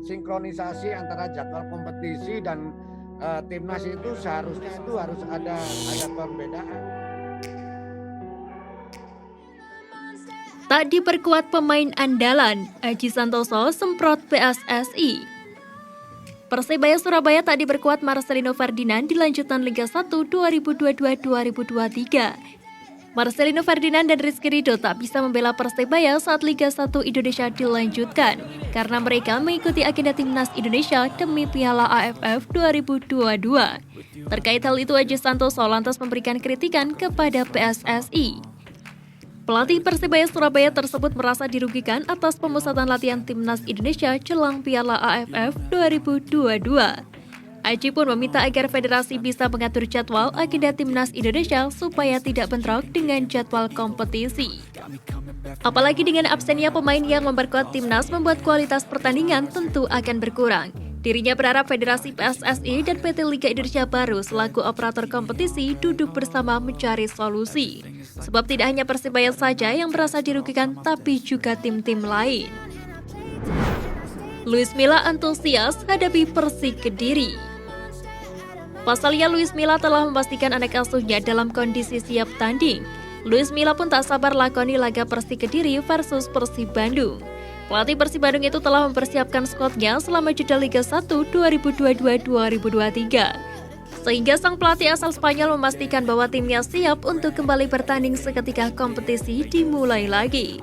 sinkronisasi antara jadwal kompetisi dan timnas itu seharusnya itu harus ada perbedaan. Tak diperkuat pemain andalan, Aji Santoso semprot PSSI. Persebaya Surabaya tak diperkuat Marcelino Ferdinand di lanjutan Liga 1 2022-2023. Marcelino Ferdinand dan Rizky Ridho tak bisa membela Persebaya saat Liga 1 Indonesia dilanjutkan karena mereka mengikuti agenda timnas Indonesia demi Piala AFF 2022. Terkait hal itu, Aji Santoso lantas memberikan kritikan kepada PSSI. Pelatih Persebaya Surabaya tersebut merasa dirugikan atas pemusatan latihan timnas Indonesia jelang Piala AFF 2022. Aji pun meminta agar federasi bisa mengatur jadwal agenda timnas Indonesia supaya tidak bentrok dengan jadwal kompetisi. Apalagi dengan absennya pemain yang memperkuat timnas membuat kualitas pertandingan tentu akan berkurang. Dirinya berharap Federasi PSSI dan PT Liga Indonesia Baru selaku operator kompetisi duduk bersama mencari solusi. Sebab tidak hanya Persebaya saja yang merasa dirugikan, tapi juga tim-tim lain. Luis Milla antusias hadapi Persik Kediri. Pasalnya Luis Milla telah memastikan anak asuhnya dalam kondisi siap tanding. Luis Milla pun tak sabar lakoni laga Persik Kediri versus Persib Bandung. Pelatih Persib Bandung itu telah mempersiapkan skuadnya selama jeda Liga 1 2022-2023. Sehingga sang pelatih asal Spanyol memastikan bahwa timnya siap untuk kembali bertanding seketika kompetisi dimulai lagi.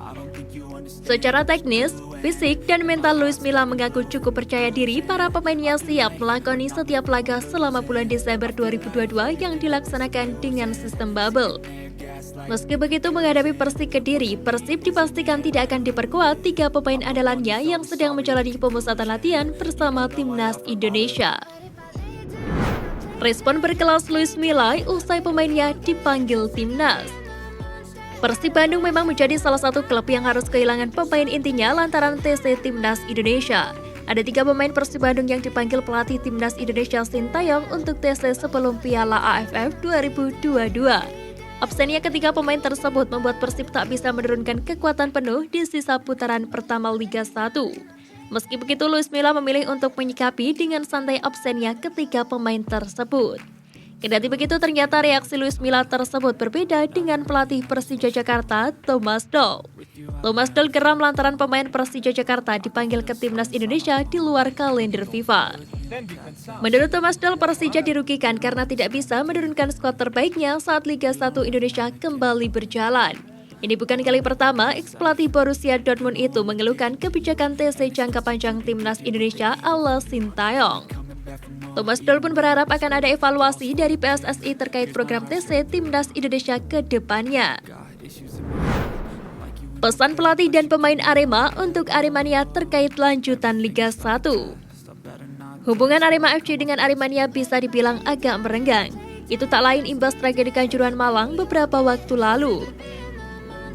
Secara teknis, fisik, dan mental Luis Milla mengaku cukup percaya diri para pemainnya siap melakoni setiap laga selama bulan Desember 2022 yang dilaksanakan dengan sistem bubble. Meski begitu, menghadapi Persik Kediri, Persib dipastikan tidak akan diperkuat 3 pemain andalannya yang sedang menjalani pemusatan latihan bersama timnas Indonesia. Respon berkelas Luis Milla usai pemainnya dipanggil timnas. Persib Bandung memang menjadi salah satu klub yang harus kehilangan pemain intinya lantaran TC Timnas Indonesia. Ada 3 pemain Persib Bandung yang dipanggil pelatih Timnas Indonesia Sintayong untuk TC sebelum Piala AFF 2022. Absennya ketiga pemain tersebut membuat Persib tak bisa menurunkan kekuatan penuh di sisa putaran pertama Liga 1. Meski begitu, Luis Milla memilih untuk menyikapi dengan santai absennya ketiga pemain tersebut. Kendati begitu, ternyata reaksi Luis Milla tersebut berbeda dengan pelatih Persija Jakarta, Thomas Doll. Thomas Doll geram lantaran pemain Persija Jakarta dipanggil ke timnas Indonesia di luar kalender FIFA. Menurut Thomas Doll, Persija dirugikan karena tidak bisa menurunkan skuad terbaiknya saat Liga 1 Indonesia kembali berjalan. Ini bukan kali pertama ex-pelatih Borussia Dortmund itu mengeluhkan kebijakan TC jangka panjang timnas Indonesia ala Sintayong. Thomas Doll pun berharap akan ada evaluasi dari PSSI terkait program TC timnas Indonesia ke depannya. Pesan pelatih dan pemain Arema untuk Aremania terkait lanjutan Liga 1. Hubungan Arema FC dengan Aremania bisa dibilang agak merenggang. Itu tak lain imbas tragedi Kanjuruhan Malang beberapa waktu lalu.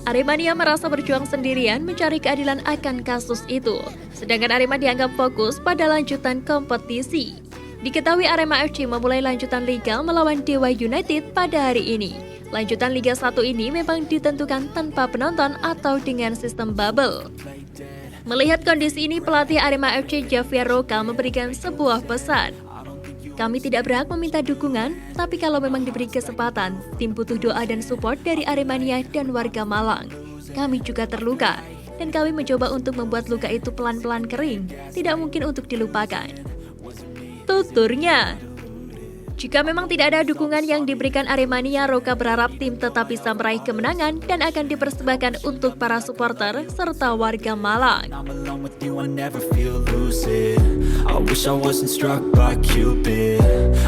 Aremania merasa berjuang sendirian mencari keadilan akan kasus itu, sedangkan Arema dianggap fokus pada lanjutan kompetisi. Diketahui Arema FC memulai lanjutan Liga melawan Dewa United pada hari ini. Lanjutan Liga 1 ini memang ditentukan tanpa penonton atau dengan sistem bubble. Melihat kondisi ini, pelatih Arema FC Javier Roca memberikan sebuah pesan. Kami tidak berhak meminta dukungan, tapi kalau memang diberi kesempatan, tim butuh doa dan support dari Aremania dan warga Malang. Kami juga terluka, dan kami mencoba untuk membuat luka itu pelan-pelan kering, tidak mungkin untuk dilupakan. Tuturnya. Jika memang tidak ada dukungan yang diberikan Aremania, Roca berharap tim tetap bisa meraih kemenangan dan akan dipersembahkan untuk para supporter serta warga Malang. I wish I wasn't struck by Cupid.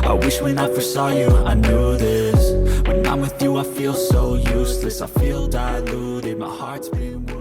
I wish when I first saw you I knew this. When I'm with you I feel so useless. I feel diluted, my heart's been wounded.